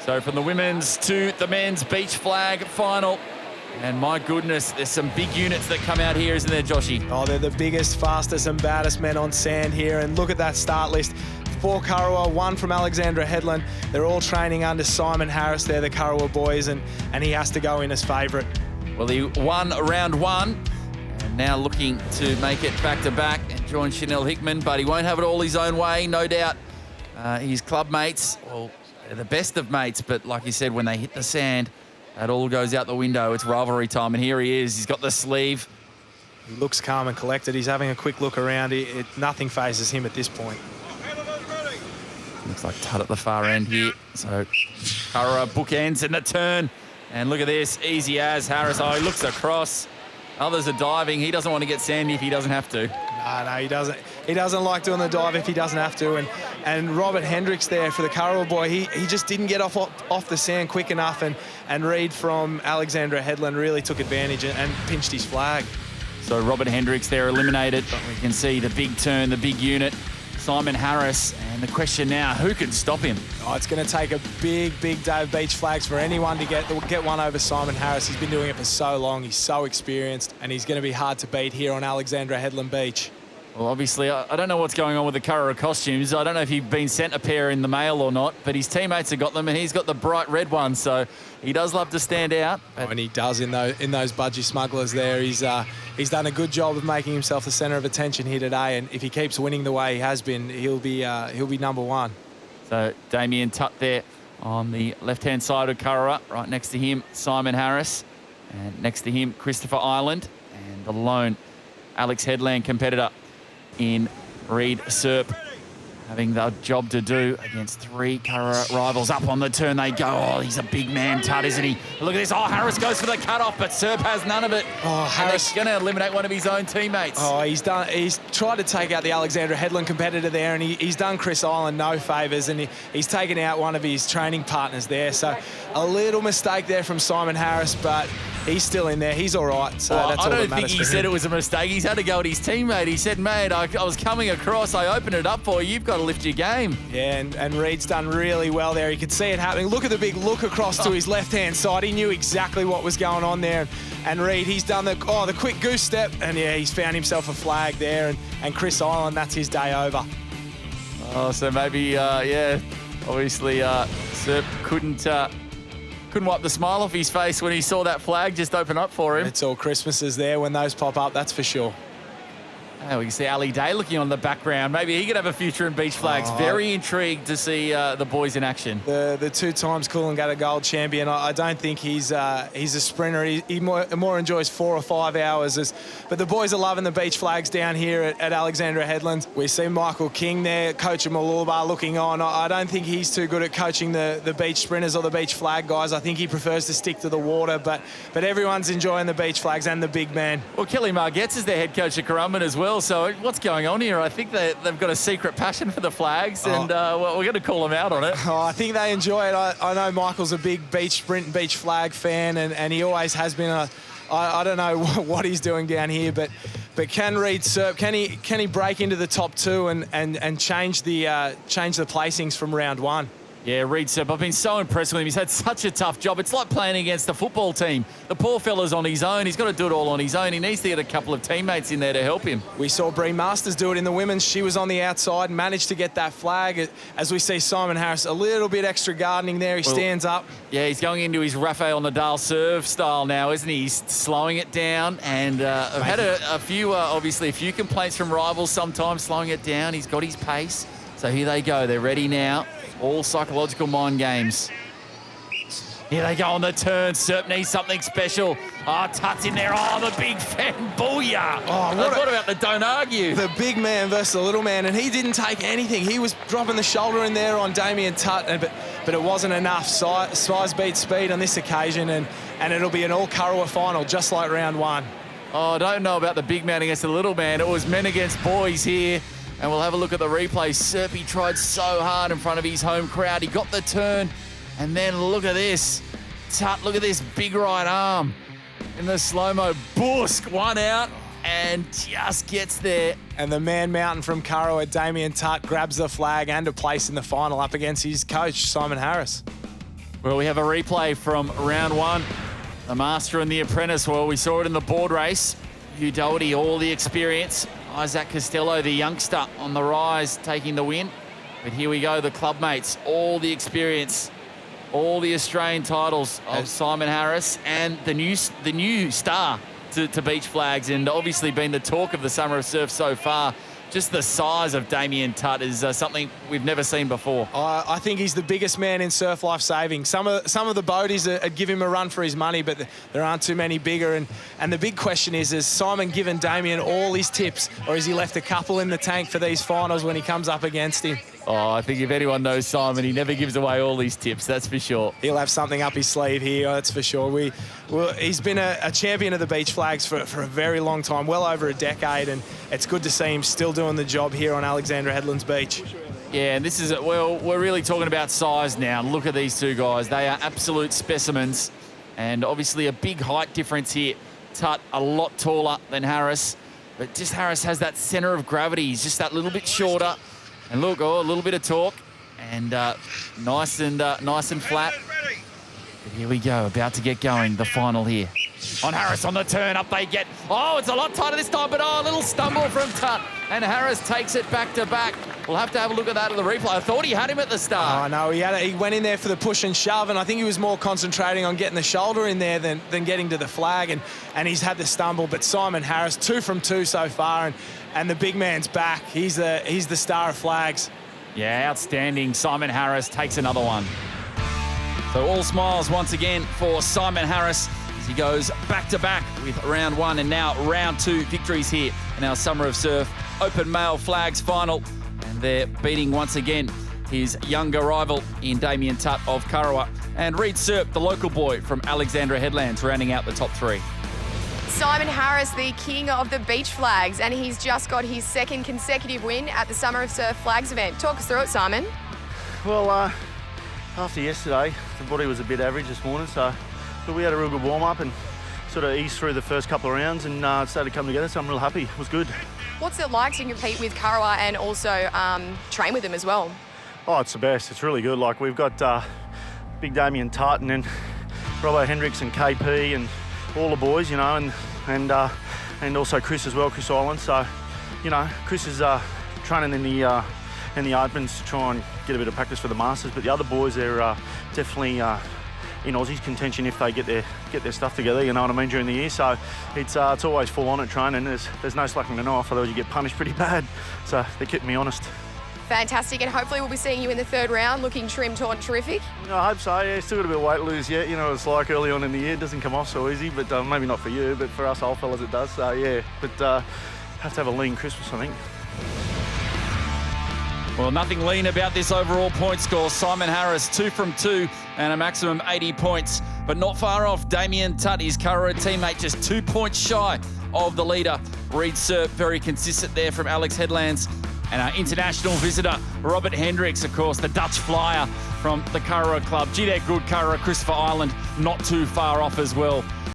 So from the women's to the men's beach flag final. And my goodness, there's some big units that come out here, isn't there, Joshy? Oh, they're the biggest, fastest and baddest men on sand here. And look at that start list. 4 Kurrawa, 1 from Alexandra Headland. They're all training under Simon Harris. They're the Kurrawa boys, and he has to go in as favourite. Well, he won round 1 and now looking to make it back-to-back and join Chanel Hickman, but he won't have it all his own way, no doubt. His club mates, well, they're the best of mates, but like you said, when they hit the sand, that all goes out the window. It's rivalry time, and here he is. He's got the sleeve. He looks calm and collected. He's having a quick look around. Nothing phases him at this point. Looks like Tut at the far end here. So Kurrawa bookends in the turn. And look at this, easy as Harris. Oh, he looks across. Others are diving. He doesn't want to get sandy if he doesn't have to. No, he doesn't. He doesn't like doing the dive if he doesn't have to. And Robert Hendricks there for the Kurrawa boy, he just didn't get off the sand quick enough. And Reid from Alexandra Headland really took advantage and pinched his flag. So Robert Hendricks there eliminated, but we can see the big turn, the big unit, Simon Harris. And the question now, who can stop him? Oh, it's going to take a big day of beach flags for anyone to get one over Simon Harris. He's been doing it for so long. He's so experienced, and he's going to be hard to beat here on Alexandra Headland Beach. Well, obviously, I don't know what's going on with the Kurrawa costumes. I don't know if he's been sent a pair in the mail or not, but his teammates have got them, and he's got the bright red one, so he does love to stand out. And he does in those budgie smugglers there. He's done a good job of making himself the centre of attention here today, and if he keeps winning the way he has been, he'll be number 1. So Damien Tutt there on the left-hand side of Kurrawa, right next to him, Simon Harris, and next to him, Christopher Ireland, and the lone Alex Headland competitor in Reid Serp, having the job to do against 3 Kurrawa rivals. Up on the turn they go. Oh, he's a big man, Tut, isn't he? Look at this. Oh, Harris goes for the cut-off, but Serp has none of it. Oh, Harris going to eliminate one of his own teammates. Oh, he's tried to take out the Alexandra Headland competitor there, and he's done Chris Ireland no favours, and he's taken out one of his training partners there. So a little mistake there from Simon Harris, but he's still in there. He's all right. So that's all that matters. I don't think he said it was a mistake. He's had to go at his teammate. He said, mate, I was coming across. I opened it up for you. You've got to lift your game. Yeah, and Reid's done really well there. You could see it happening. Look at the big look across to his left-hand side. He knew exactly what was going on there. And Reid, he's done the quick goose step. And, yeah, he's found himself a flag there. And Chris Ireland, that's his day over. Oh, so maybe, obviously Serp couldn't wipe the smile off his face when he saw that flag just open up for him. It's all Christmases there when those pop up, that's for sure. Oh, we can see Ali Day looking on the background. Maybe he could have a future in beach flags. Very intrigued to see the boys in action. The 2 times Coolangatta Gold champion. I don't think he's a sprinter. He more enjoys 4 or 5 hours. But the boys are loving the beach flags down here at Alexandra Headland. We see Michael King there, Coach Malulba looking on. I don't think he's too good at coaching the beach sprinters or the beach flag guys. I think he prefers to stick to the water. But everyone's enjoying the beach flags and the big man. Well, Kelly Margetts is their head coach at Currumbin as well. So what's going on here? I think they've got a secret passion for the flags, and we're going to call them out on it. Oh, I think they enjoy it. I know Michael's a big beach sprint and beach flag fan, and he always has been. I don't know what he's doing down here, but can Reid Serp, can he break into the top 2 and change the placings from round 1? Yeah, Reid Serp, I've been so impressed with him. He's had such a tough job. It's like playing against the football team. The poor fella's on his own. He's got to do it all on his own. He needs to get a couple of teammates in there to help him. We saw Bree Masters do it in the women's. She was on the outside, managed to get that flag. As we see Simon Harris, a little bit extra gardening there. He stands up. Yeah, he's going into his Rafael Nadal serve style now, isn't he? He's slowing it down. And I've had a few complaints from rivals sometimes slowing it down. He's got his pace. So here they go. They're ready now. All psychological mind games. Here they go on the turn. Serp needs something special. Oh, Tut's in there. Oh, the big fan. Booyah. Oh, what about the don't argue? The big man versus the little man, and he didn't take anything. He was dropping the shoulder in there on Damien Tutt, but it wasn't enough. Size beats speed on this occasion, and it'll be an all-Kurrawa final, just like round 1. Oh, I don't know about the big man against the little man. It was men against boys here. And we'll have a look at the replay. Serpy tried so hard in front of his home crowd. He got the turn. And then look at this. Tut, look at this big right arm. In the slow-mo, Busk, one out and just gets there. And the man mountain from Kurrawa, Damien Tutt, grabs the flag and a place in the final up against his coach, Simon Harris. Well, we have a replay from round one. The Master and the Apprentice. Well, we saw it in the board race. Hugh Doherty, all the experience. Isaac Costello, the youngster, on the rise, taking the win. But here we go, the clubmates, all the experience, all the Australian titles of Simon Harris, and the new star to beach flags, and obviously been the talk of the Summer of Surf so far. Just the size of Damien Tutt is something we've never seen before. I think he's the biggest man in surf life saving. Some of the boaties would give him a run for his money, but there aren't too many bigger. And the big question is, has Simon given Damien all his tips, or has he left a couple in the tank for these finals when he comes up against him? Oh, I think if anyone knows Simon, he never gives away all these tips, that's for sure. He'll have something up his sleeve here, that's for sure. He's been a champion of the beach flags for a very long time, well over a decade, and it's good to see him still doing the job here on Alexandra Headlands Beach. Yeah, and this is, well, we're really talking about size now. Look at these two guys. They are absolute specimens, and obviously a big height difference here. Tutt a lot taller than Harris, but just Harris has that centre of gravity. He's just that little bit shorter. And look, a little bit of torque, and nice and flat. But here we go, about to get going, the final here. On Harris on the turn, up they get. Oh, it's a lot tighter this time, but a little stumble from Tutt. And Harris takes it back to back. We'll have to have a look at that in the replay. I thought he had him at the start. Oh, no, he went in there for the push and shove, and I think he was more concentrating on getting the shoulder in there than getting to the flag, and he's had the stumble. But Simon Harris, 2 from 2 so far, and the big man's back. He's the star of flags. Yeah, outstanding. Simon Harris takes another one. So all smiles once again for Simon Harris as he goes back-to-back with round one and now round 2 victories here in our Summer of Surf Open Male Flags final. And they're beating once again his younger rival in Damien Tutt of Kurrawa. And Reed Serp, the local boy from Alexandra Headlands, rounding out the top 3. Simon Harris, the king of the beach flags, and he's just got his 2nd consecutive win at the Summer of Surf Flags event. Talk us through it, Simon. Well, after yesterday, the body was a bit average this morning, so we had a real good warm-up and sort of eased through the first couple of rounds and it started to come together, so I'm real happy. It was good. What's it like to compete with Kurrawa and also train with them as well? Oh, it's the best. It's really good. Like, we've got big Damien Tutt and then Robbo Hendricks and KP and all the boys, you know, and also Chris as well, Chris Island. So, you know, Chris is training in the Opens to try and get a bit of practice for the Masters, but the other boys, they're definitely in Aussie's contention if they get their stuff together, you know what I mean, during the year. So it's always full on at training. There's no slacking it off, otherwise you get punished pretty bad. So they're keeping me honest. Fantastic, and hopefully we'll be seeing you in the 3rd round looking trim, taut, terrific. I hope so, yeah. Still got a bit of weight to lose yet. You know what it's like early on in the year. It doesn't come off so easy, but maybe not for you, but for us old fellas it does. So yeah, but have to have a lean Christmas, I think. Well, nothing lean about this overall point score. Simon Harris, 2 from 2 and a maximum 80 points, but not far off Damien Tutt, his Kurrawa teammate, just 2 points shy of the leader. Reed Serp, very consistent there from Alex Headlands. And our international visitor, Robert Hendricks, of course, the Dutch flyer from the Kurrawa club. Gee, they're good, Kurrawa. Christopher Island, not too far off as well.